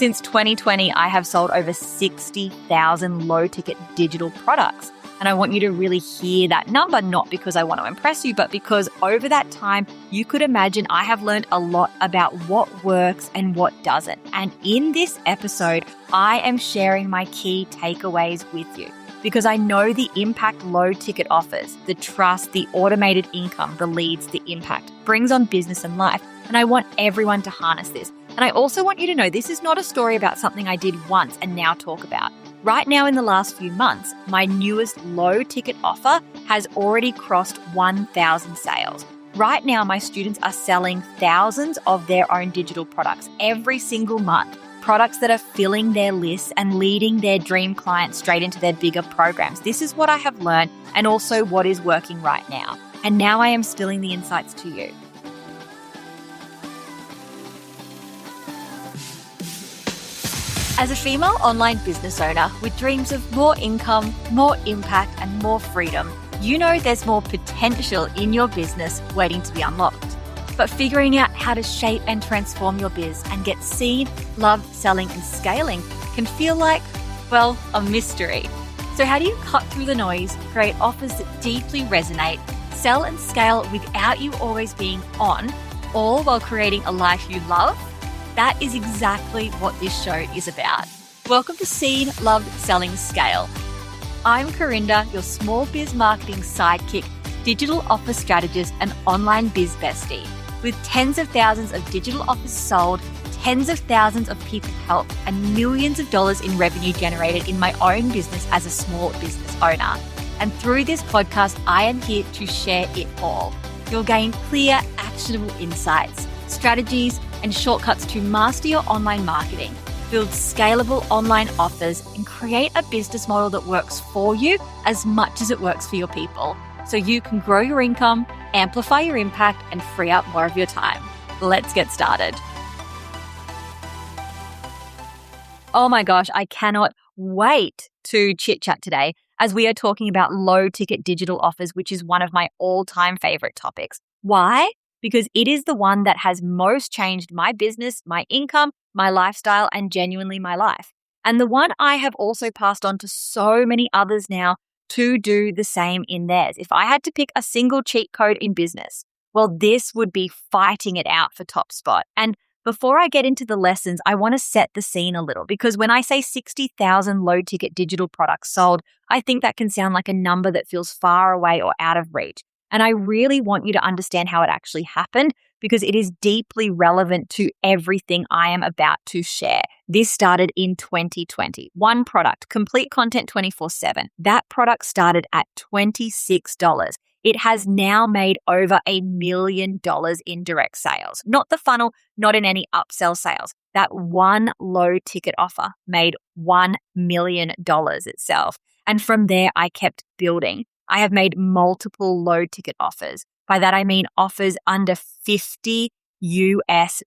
Since 2020, I have sold over 60,000 low-ticket digital products. And I want you to really hear that number, not because I want to impress you, but because over that time, you could imagine I have learned a lot about what works and what doesn't. And in this episode, I am sharing my key takeaways with you because I know the impact low-ticket offers, the trust, the automated income, the leads, the impact brings on business and life. And I want everyone to harness this. And I also want you to know this is not a story about something I did once and now talk about. Right now in the last few months, my newest low-ticket offer has already crossed 1,000 sales. Right now, my students are selling thousands of their own digital products every single month, products that are filling their lists and leading their dream clients straight into their bigger programs. This is what I have learned and also what is working right now. And now I am spilling the insights to you. As a female online business owner with dreams of more income, more impact, and more freedom, you know there's more potential in your business waiting to be unlocked. But figuring out how to shape and transform your biz and get seen, loved, selling, and scaling can feel like, well, a mystery. So how do you cut through the noise, create offers that deeply resonate, sell and scale without you always being on, all while creating a life you love? That is exactly what this show is about. Welcome to Seen, Loved, Selling, Scale. I'm Corinda, your small biz marketing sidekick, digital offer strategist, and online biz bestie. With tens of thousands of digital offers sold, tens of thousands of people helped, and millions of dollars in revenue generated in my own business as a small business owner. And through this podcast, I am here to share it all. You'll gain clear, actionable insights, strategies, and shortcuts to master your online marketing, build scalable online offers, and create a business model that works for you as much as it works for your people, so you can grow your income, amplify your impact, and free up more of your time. Let's get started. Oh my gosh, I cannot wait to chit chat today as we are talking about low ticket digital offers, which is one of my all-time favorite topics. Why? Because it is the one that has most changed my business, my income, my lifestyle, and genuinely my life. And the one I have also passed on to so many others now to do the same in theirs. If I had to pick a single cheat code in business, well, this would be fighting it out for top spot. And before I get into the lessons, I want to set the scene a little because when I say 60,000 low-ticket digital products sold, I think that can sound like a number that feels far away or out of reach. And I really want you to understand how it actually happened because it is deeply relevant to everything I am about to share. This started in 2020. One product, complete content 24/7. That product started at $26. It has now made over $1 million in direct sales. Not the funnel, not in any upsell sales. That one low ticket offer made $1 million itself. And from there, I kept building. I have made multiple low ticket offers. By that, I mean offers under $50 US.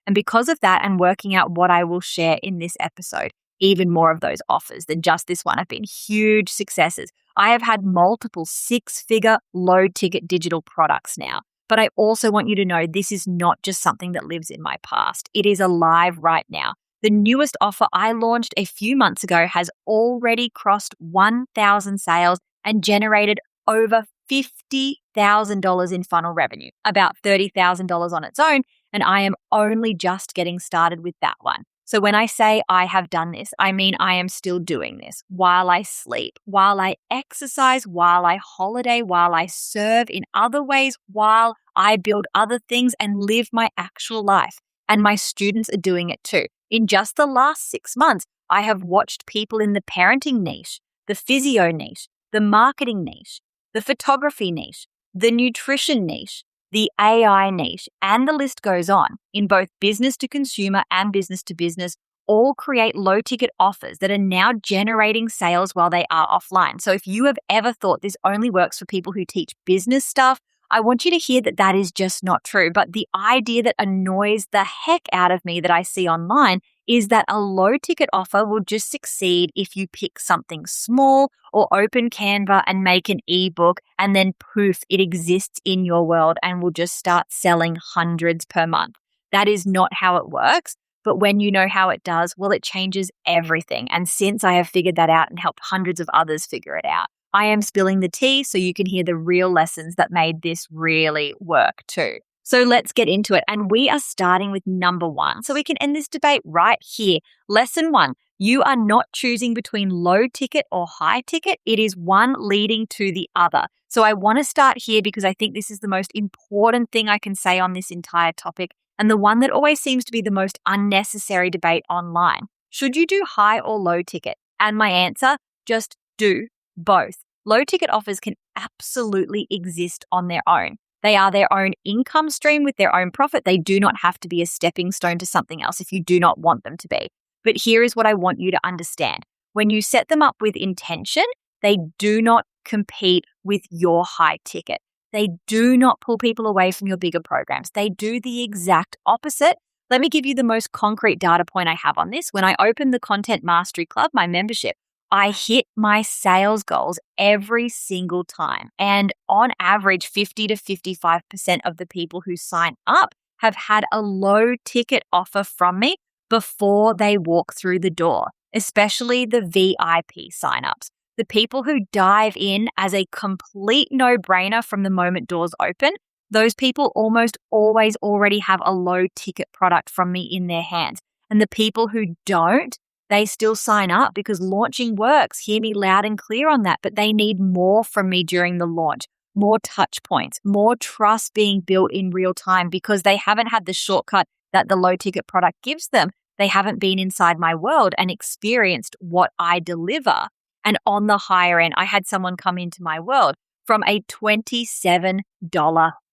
And because of that and working out what I will share in this episode, even more of those offers than just this one have been huge successes. I have had multiple six-figure low ticket digital products now. But I also want you to know this is not just something that lives in my past. It is alive right now. The newest offer I launched a few months ago has already crossed 1,000 sales and generated over $50,000 in funnel revenue, about $30,000 on its own, and I am only just getting started with that one. So when I say I have done this, I mean I am still doing this while I sleep, while I exercise, while I holiday, while I serve in other ways, while I build other things and live my actual life. And my students are doing it too. In just the last 6 months, I have watched people in the parenting niche, the physio niche, the marketing niche, the photography niche, the nutrition niche, the AI niche, and the list goes on, in both business to consumer and business to business, all create low ticket offers that are now generating sales while they are offline. So if you have ever thought this only works for people who teach business stuff, I want you to hear that that is just not true. But the idea that annoys the heck out of me that I see online is that a low ticket offer will just succeed if you pick something small or open Canva and make an ebook and then poof, it exists in your world and will just start selling hundreds per month. That is not how it works. But when you know how it does, well, it changes everything. And since I have figured that out and helped hundreds of others figure it out, I am spilling the tea so you can hear the real lessons that made this really work too. So let's get into it. And we are starting with number 1. So we can end this debate right here. Lesson 1, you are not choosing between low ticket or high ticket. It is one leading to the other. So I want to start here because I think this is the most important thing I can say on this entire topic, and the one that always seems to be the most unnecessary debate online. Should you do high or low ticket? And my answer, just do both. Low ticket offers can absolutely exist on their own. They are their own income stream with their own profit. They do not have to be a stepping stone to something else if you do not want them to be. But here is what I want you to understand. When you set them up with intention, they do not compete with your high ticket. They do not pull people away from your bigger programs. They do the exact opposite. Let me give you the most concrete data point I have on this. When I opened the Content Mastery Club, my membership, I hit my sales goals every single time. And on average, 50 to 55% of the people who sign up have had a low ticket offer from me before they walk through the door, especially the VIP signups. The people who dive in as a complete no-brainer from the moment doors open, those people almost always already have a low ticket product from me in their hands. And the people who don't, they still sign up because launching works. Hear me loud and clear on that, but they need more from me during the launch, more touch points, more trust being built in real time because they haven't had the shortcut that the low ticket product gives them. They haven't been inside my world and experienced what I deliver. And on the higher end, I had someone come into my world from a $27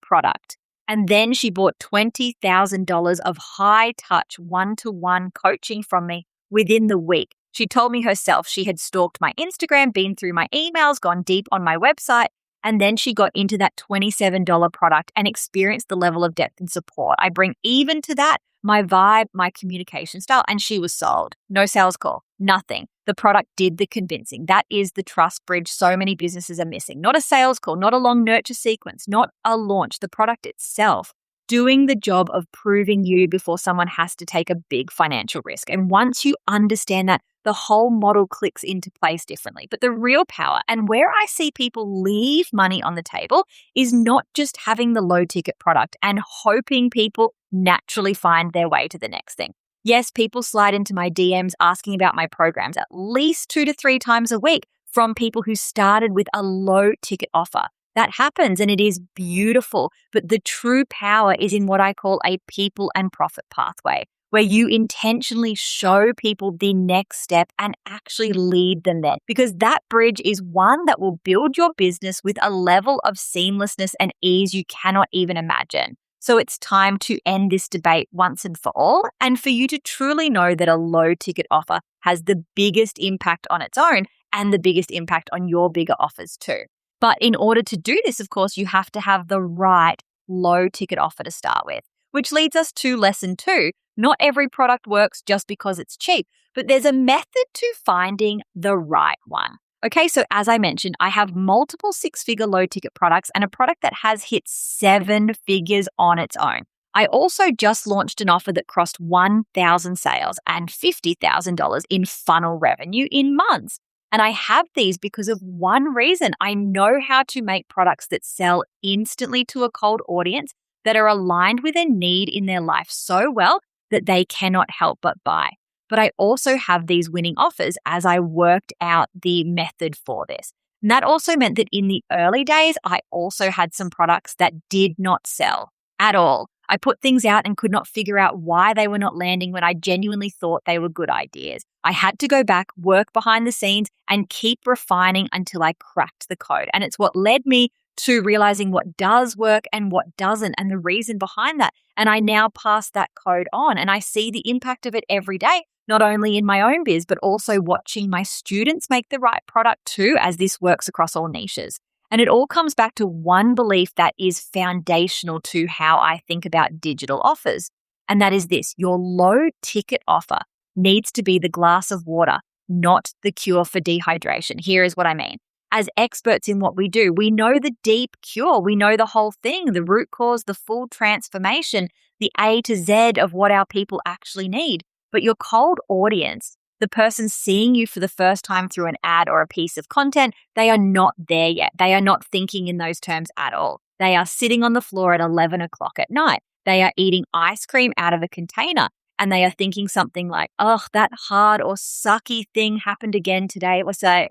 product. And then she bought $20,000 of high touch one-to-one coaching from me within the week. She told me herself she had stalked my Instagram, been through my emails, gone deep on my website, and then she got into that $27 product and experienced the level of depth and support. I bring even to that my vibe, my communication style, and she was sold. No sales call, nothing. The product did the convincing. That is the trust bridge so many businesses are missing. Not a sales call, not a long nurture sequence, not a launch, the product itself. Doing the job of proving you before someone has to take a big financial risk. And once you understand that, the whole model clicks into place differently. But the real power and where I see people leave money on the table is not just having the low ticket product and hoping people naturally find their way to the next thing. Yes, people slide into my DMs asking about my programs at least 2 to 3 times a week from people who started with a low ticket offer. That happens and it is beautiful, but the true power is in what I call a people and profit pathway, where you intentionally show people the next step and actually lead them there. Because that bridge is one that will build your business with a level of seamlessness and ease you cannot even imagine. So it's time to end this debate once and for all, and for you to truly know that a low ticket offer has the biggest impact on its own and the biggest impact on your bigger offers too. But in order to do this, of course, you have to have the right low ticket offer to start with, which leads us to lesson 2. Not every product works just because it's cheap, but there's a method to finding the right one. Okay, so as I mentioned, I have multiple 6-figure low ticket products and a product that has hit 7 figures on its own. I also just launched an offer that crossed 1,000 sales and $50,000 in funnel revenue in months. And I have these because of one reason. I know how to make products that sell instantly to a cold audience that are aligned with a need in their life so well that they cannot help but buy. But I also have these winning offers as I worked out the method for this. And that also meant that in the early days, I also had some products that did not sell at all. I put things out and could not figure out why they were not landing when I genuinely thought they were good ideas. I had to go back, work behind the scenes, and keep refining until I cracked the code. And it's what led me to realizing what does work and what doesn't and the reason behind that. And I now pass that code on and I see the impact of it every day, not only in my own biz, but also watching my students make the right product too, as this works across all niches. And it all comes back to one belief that is foundational to how I think about digital offers. And that is this: your low ticket offer needs to be the glass of water, not the cure for dehydration. Here is what I mean. As experts in what we do, we know the deep cure. We know the whole thing, the root cause, the full transformation. the A to Z of what our people actually need. But your cold audience, the person seeing you for the first time through an ad or a piece of content, they are not there yet. They are not thinking in those terms at all. They are sitting on the floor at 11 o'clock at night. They are eating ice cream out of a container and they are thinking something like, oh, that hard or sucky thing happened again today,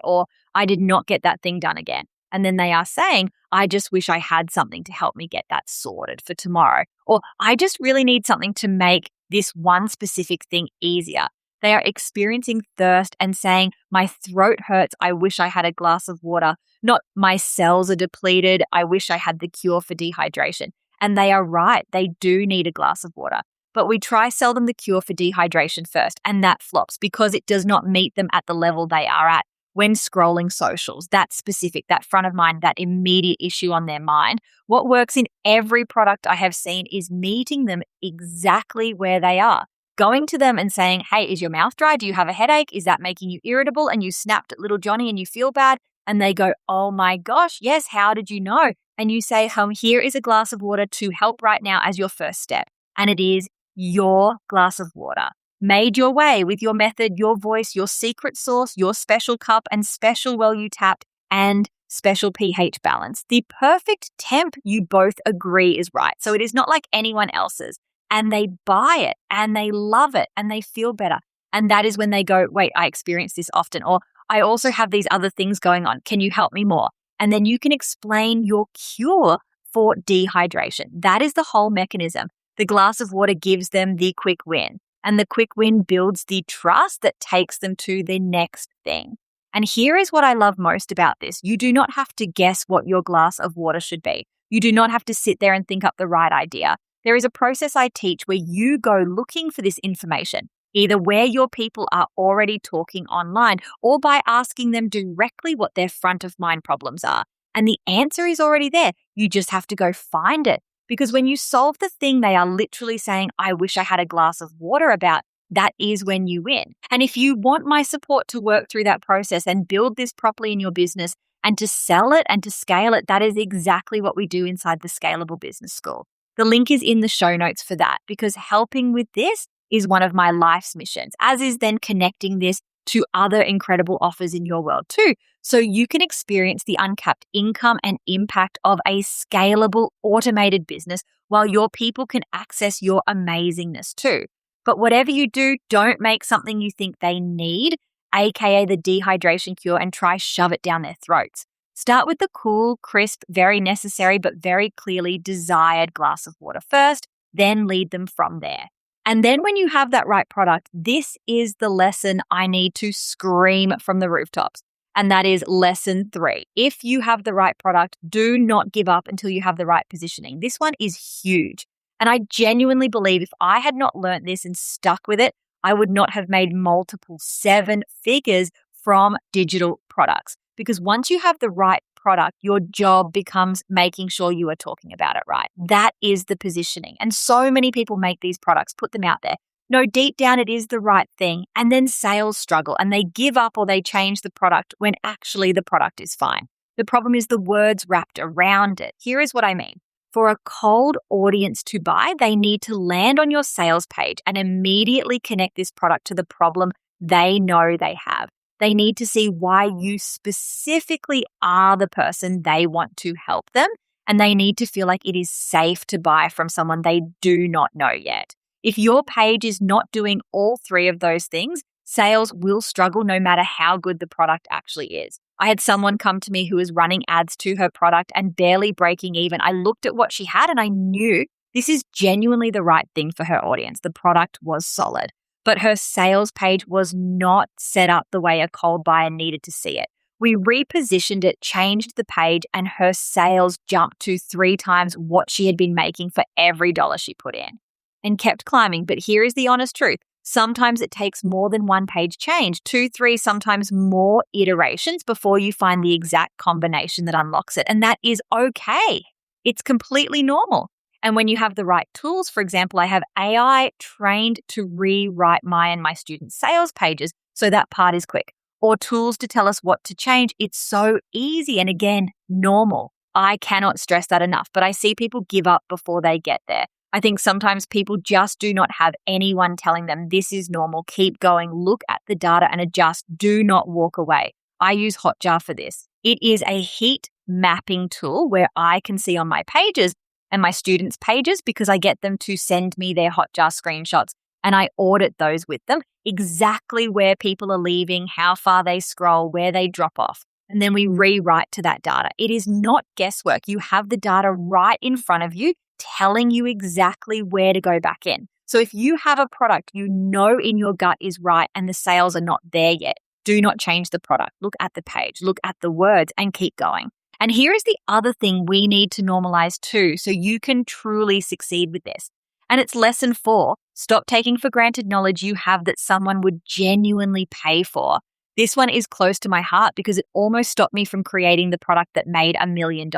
or I did not get that thing done again. And then they are saying, I just wish I had something to help me get that sorted for tomorrow. Or I just really need something to make this one specific thing easier. They are experiencing thirst and saying, my throat hurts. I wish I had a glass of water. Not my cells are depleted. I wish I had the cure for dehydration. And they are right. They do need a glass of water. But we try sell them the cure for dehydration first, and that flops because it does not meet them at the level they are at when scrolling socials. That specific, that front of mind, that immediate issue on their mind. What works in every product I have seen is meeting them exactly where they are. Going to them and saying, hey, is your mouth dry? Do you have a headache? Is that making you irritable? And you snapped at little Johnny and you feel bad. And they go, oh my gosh, yes, how did you know? And you say, here is a glass of water to help right now as your first step. And it is your glass of water. Made your way with your method, your voice, your secret sauce, your special cup and special well you tapped and special pH balance. The perfect temp you both agree is right. So it is not like anyone else's. And they buy it and they love it and they feel better. And that is when they go, wait, I experience this often. Or I also have these other things going on. Can you help me more? And then you can explain your cure for dehydration. That is the whole mechanism. The glass of water gives them the quick win. And the quick win builds the trust that takes them to the next thing. And here is what I love most about this. You do not have to guess what your glass of water should be. You do not have to sit there and think up the right idea. There is a process I teach where you go looking for this information, either where your people are already talking online or by asking them directly what their front of mind problems are. And the answer is already there. You just have to go find it. Because when you solve the thing they are literally saying, I wish I had a glass of water about, that is when you win. And if you want my support to work through that process and build this properly in your business and to sell it and to scale it, that is exactly what we do inside the Scalable Business School. The link is in the show notes for that because helping with this is one of my life's missions, as is then connecting this to other incredible offers in your world too. So you can experience the uncapped income and impact of a scalable, automated business while your people can access your amazingness too. But whatever you do, don't make something you think they need, aka the dehydration cure, and try shove it down their throats. Start with the cool, crisp, very necessary, but very clearly desired glass of water first, then lead them from there. And then when you have that right product, this is the lesson I need to scream from the rooftops. And that is lesson 3. If you have the right product, do not give up until you have the right positioning. This one is huge. And I genuinely believe if I had not learned this and stuck with it, I would not have made multiple 7 figures from digital products. Because once you have the right product, your job becomes making sure you are talking about it right. That is the positioning. And so many people make these products, put them out there. No, deep down it is the right thing. And then sales struggle and they give up or they change the product when actually the product is fine. The problem is the words wrapped around it. Here is what I mean. For a cold audience to buy, they need to land on your sales page and immediately connect this product to the problem they know they have. They need to see why you specifically are the person they want to help them, and they need to feel like it is safe to buy from someone they do not know yet. If your page is not doing all 3 of those things, sales will struggle no matter how good the product actually is. I had someone come to me who was running ads to her product and barely breaking even. I looked at what she had and I knew this is genuinely the right thing for her audience. The product was solid. But her sales page was not set up the way a cold buyer needed to see it. We repositioned it, changed the page, and her sales jumped to 3 times what she had been making for every dollar she put in and kept climbing. But here is the honest truth. Sometimes it takes more than 1 page change, 2, 3, sometimes more iterations before you find the exact combination that unlocks it. And that is okay. It's completely normal. And when you have the right tools, for example, I have AI trained to rewrite my and my students' sales pages, so that part is quick. Or tools to tell us what to change. It's so easy and again, normal. I cannot stress that enough, but I see people give up before they get there. I think sometimes people just do not have anyone telling them this is normal, keep going, look at the data and adjust, do not walk away. I use Hotjar for this. It is a heat mapping tool where I can see on my pages and my students' pages, because I get them to send me their Hotjar screenshots and I audit those with them, exactly where people are leaving, how far they scroll, where they drop off. And then we rewrite to that data. It is not guesswork. You have the data right in front of you, telling you exactly where to go back in. So if you have a product you know in your gut is right and the sales are not there yet, do not change the product. Look at the page, look at the words, and keep going. And here is the other thing we need to normalize too, so you can truly succeed with this. And it's lesson 4. Stop taking for granted knowledge you have that someone would genuinely pay for. This one is close to my heart because it almost stopped me from creating the product that made $1 million.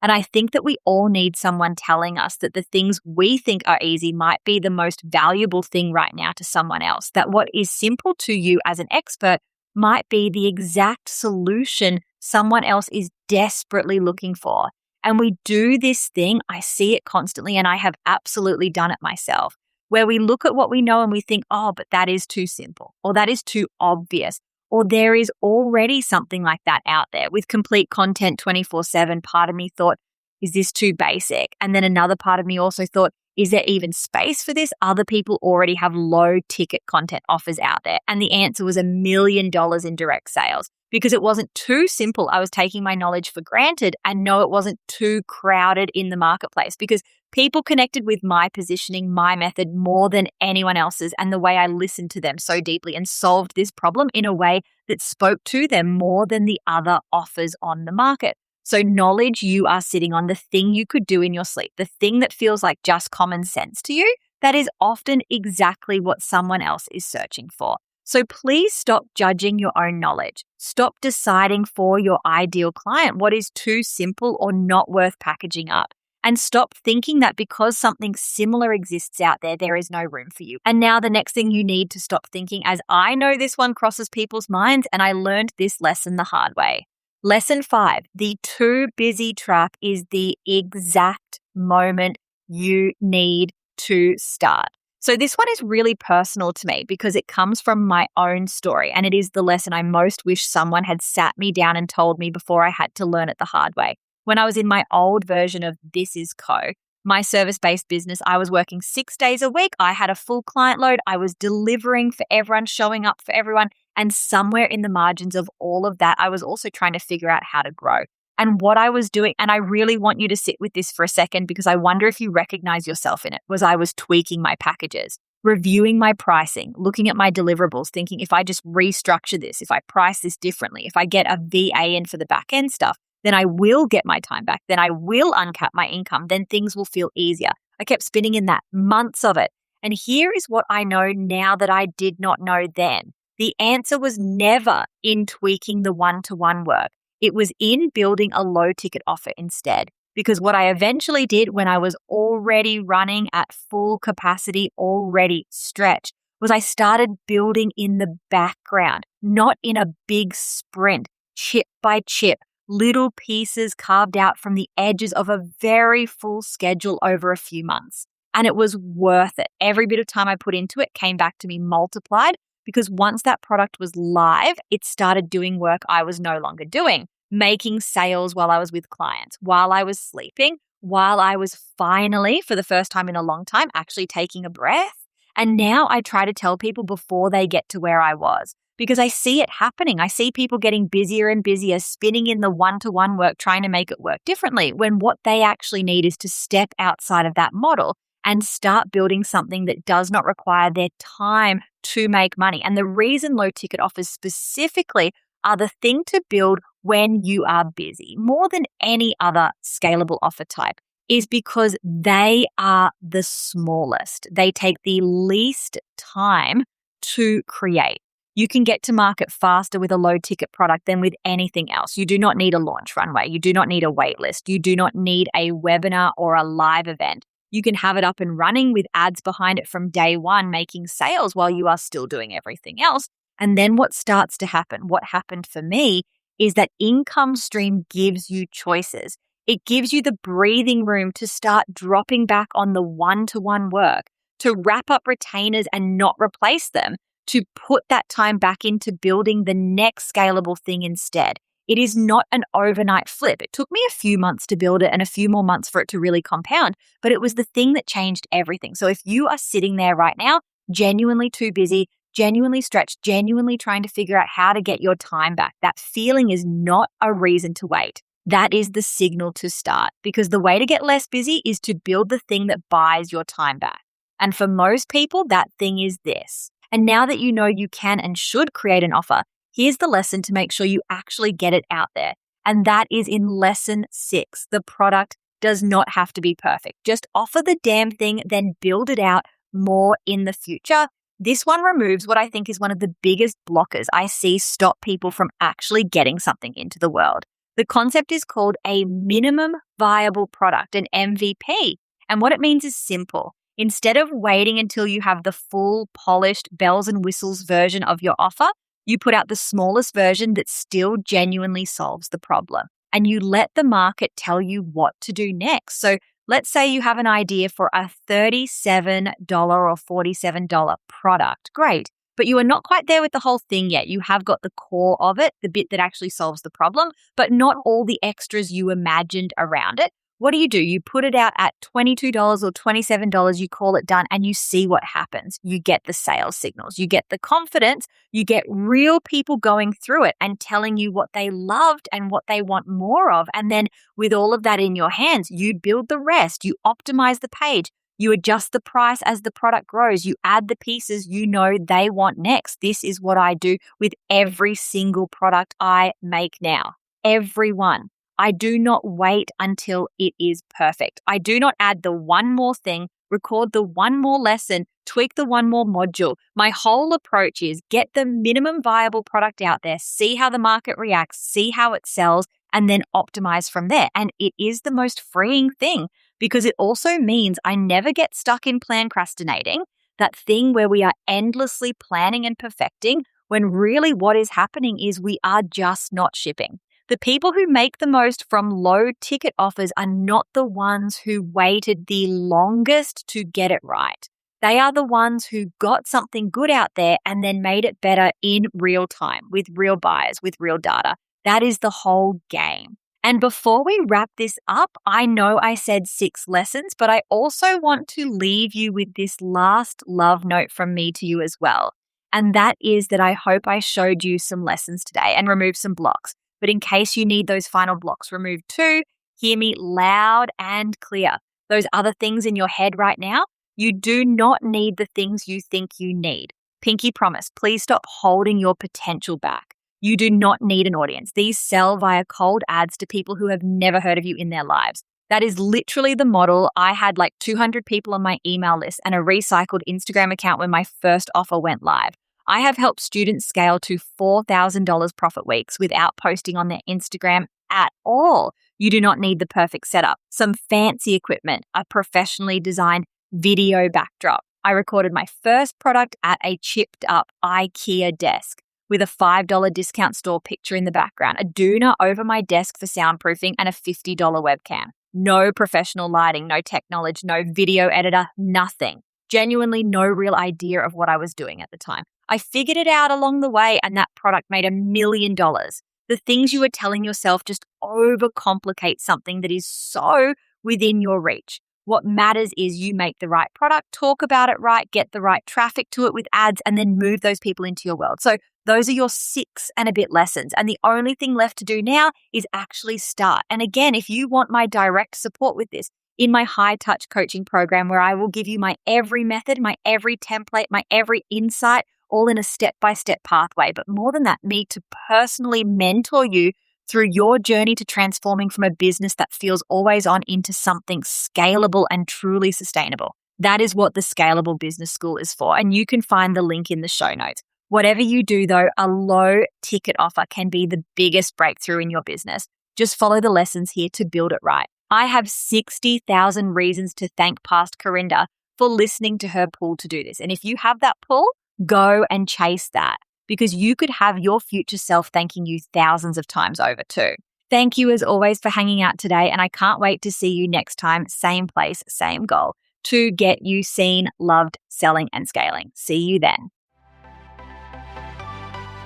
And I think that we all need someone telling us that the things we think are easy might be the most valuable thing right now to someone else. That what is simple to you as an expert might be the exact solution someone else is desperately looking for. And we do this thing, I see it constantly, and I have absolutely done it myself, where we look at what we know and we think, oh, but that is too simple, or that is too obvious, or there is already something like that out there with complete content 24/7. Part of me thought, is this too basic? And then another part of me also thought, is there even space for this? Other people already have low ticket content offers out there. And the answer was $1 million in direct sales because it wasn't too simple. I was taking my knowledge for granted, and no, it wasn't too crowded in the marketplace because people connected with my positioning, my method more than anyone else's, and the way I listened to them so deeply and solved this problem in a way that spoke to them more than the other offers on the market. So knowledge you are sitting on, the thing you could do in your sleep, the thing that feels like just common sense to you, that is often exactly what someone else is searching for. So please stop judging your own knowledge. Stop deciding for your ideal client what is too simple or not worth packaging up. And stop thinking that because something similar exists out there, there is no room for you. And now the next thing you need to stop thinking, as I know this one crosses people's minds, and I learned this lesson the hard way. Lesson 5, the too busy trap is the exact moment you need to start. So this one is really personal to me because it comes from my own story, and it is the lesson I most wish someone had sat me down and told me before I had to learn it the hard way. When I was in my old version of This Is Co., my service-based business, I was working 6 days a week. I had a full client load. I was delivering for everyone, showing up for everyone. And somewhere in the margins of all of that, I was also trying to figure out how to grow. And what I was doing, and I really want you to sit with this for a second because I wonder if you recognize yourself in it, was I was tweaking my packages, reviewing my pricing, looking at my deliverables, thinking if I just restructure this, if I price this differently, if I get a VA in for the back end stuff, then I will get my time back. Then I will uncap my income. Then things will feel easier. I kept spinning in that, months of it. And here is what I know now that I did not know then. The answer was never in tweaking the one-to-one work. It was in building a low ticket offer instead. Because what I eventually did when I was already running at full capacity, already stretched, was I started building in the background, not in a big sprint, chip by chip, little pieces carved out from the edges of a very full schedule over a few months. And it was worth it. Every bit of time I put into it came back to me multiplied because once that product was live, it started doing work I was no longer doing, making sales while I was with clients, while I was sleeping, while I was finally, for the first time in a long time, actually taking a breath. And now I try to tell people before they get to where I was. Because I see it happening. I see people getting busier and busier, spinning in the one-to-one work, trying to make it work differently, when what they actually need is to step outside of that model and start building something that does not require their time to make money. And the reason low ticket offers specifically are the thing to build when you are busy, more than any other scalable offer type, is because they are the smallest. They take the least time to create. You can get to market faster with a low ticket product than with anything else. You do not need a launch runway. You do not need a wait list. You do not need a webinar or a live event. You can have it up and running with ads behind it from day one, making sales while you are still doing everything else. And then what starts to happen, what happened for me, is that income stream gives you choices. It gives you the breathing room to start dropping back on the one-to-one work, to wrap up retainers and not replace them, to put that time back into building the next scalable thing instead. It is not an overnight flip. It took me a few months to build it and a few more months for it to really compound, but it was the thing that changed everything. So if you are sitting there right now, genuinely too busy, genuinely stretched, genuinely trying to figure out how to get your time back, that feeling is not a reason to wait. That is the signal to start, because the way to get less busy is to build the thing that buys your time back. And for most people, that thing is this. And now that you know you can and should create an offer, here's the lesson to make sure you actually get it out there. And that is in lesson 6. The product does not have to be perfect. Just offer the damn thing, then build it out more in the future. This one removes what I think is one of the biggest blockers I see stop people from actually getting something into the world. The concept is called a minimum viable product, an MVP. And what it means is simple. Instead of waiting until you have the full, polished, bells and whistles version of your offer, you put out the smallest version that still genuinely solves the problem. And you let the market tell you what to do next. So let's say you have an idea for a $37 or $47 product. Great. But you are not quite there with the whole thing yet. You have got the core of it, the bit that actually solves the problem, but not all the extras you imagined around it. What do? You put it out at $22 or $27, you call it done, and you see what happens. You get the sales signals, you get the confidence, you get real people going through it and telling you what they loved and what they want more of. And then with all of that in your hands, you build the rest, you optimize the page, you adjust the price as the product grows, you add the pieces you know they want next. This is what I do with every single product I make now. Every one. I do not wait until it is perfect. I do not add the one more thing, record the one more lesson, tweak the one more module. My whole approach is get the minimum viable product out there, see how the market reacts, see how it sells, and then optimize from there. And it is the most freeing thing because it also means I never get stuck in procrastinating, that thing where we are endlessly planning and perfecting when really what is happening is we are just not shipping. The people who make the most from low ticket offers are not the ones who waited the longest to get it right. They are the ones who got something good out there and then made it better in real time with real buyers, with real data. That is the whole game. And before we wrap this up, I know I said 6 lessons, but I also want to leave you with this last love note from me to you as well. And that is that I hope I showed you some lessons today and removed some blocks. But in case you need those final blocks removed too, hear me loud and clear. Those other things in your head right now, you do not need the things you think you need. Pinky promise, please stop holding your potential back. You do not need an audience. These sell via cold ads to people who have never heard of you in their lives. That is literally the model. I had like 200 people on my email list and a recycled Instagram account when my first offer went live. I have helped students scale to $4,000 profit weeks without posting on their Instagram at all. You do not need the perfect setup, some fancy equipment, a professionally designed video backdrop. I recorded my first product at a chipped up IKEA desk with a $5 discount store picture in the background, a doona over my desk for soundproofing, and a $50 webcam. No professional lighting, no tech knowledge, no video editor, nothing. Genuinely no real idea of what I was doing at the time. I figured it out along the way and that product made $1 million. The things you are telling yourself just overcomplicate something that is so within your reach. What matters is you make the right product, talk about it right, get the right traffic to it with ads, and then move those people into your world. So those are your 6 and a bit lessons. And the only thing left to do now is actually start. And again, if you want my direct support with this, in my high touch coaching program where I will give you my every method, my every template, my every insight, all in a step-by-step pathway. But more than that, me to personally mentor you through your journey to transforming from a business that feels always on into something scalable and truly sustainable. That is what the Scalable Business School is for. And you can find the link in the show notes. Whatever you do though, a low ticket offer can be the biggest breakthrough in your business. Just follow the lessons here to build it right. I have 60,000 reasons to thank past Corinda for listening to her pull to do this. And if you have that pull, go and chase that because you could have your future self thanking you thousands of times over too. Thank you as always for hanging out today, and I can't wait to see you next time, same place, same goal, to get you seen, loved, selling, and scaling. See you then.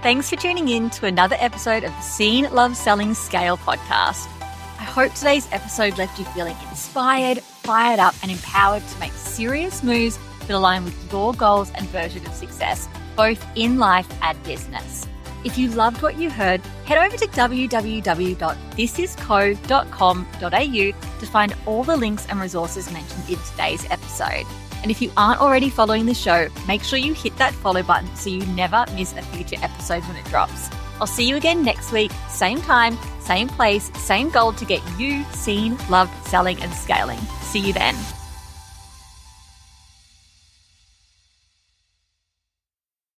Thanks for tuning in to another episode of the Seen, Love, Selling, Scale podcast. I hope today's episode left you feeling inspired, fired up, and empowered to make serious moves that align with your goals and version of success, both in life and business. If you loved what you heard, head over to www.thisisco.com.au to find all the links and resources mentioned in today's episode. And if you aren't already following the show, make sure you hit that follow button so you never miss a future episode when it drops. I'll see you again next week, same time, same place, same goal to get you seen, loved, selling, and scaling. See you then.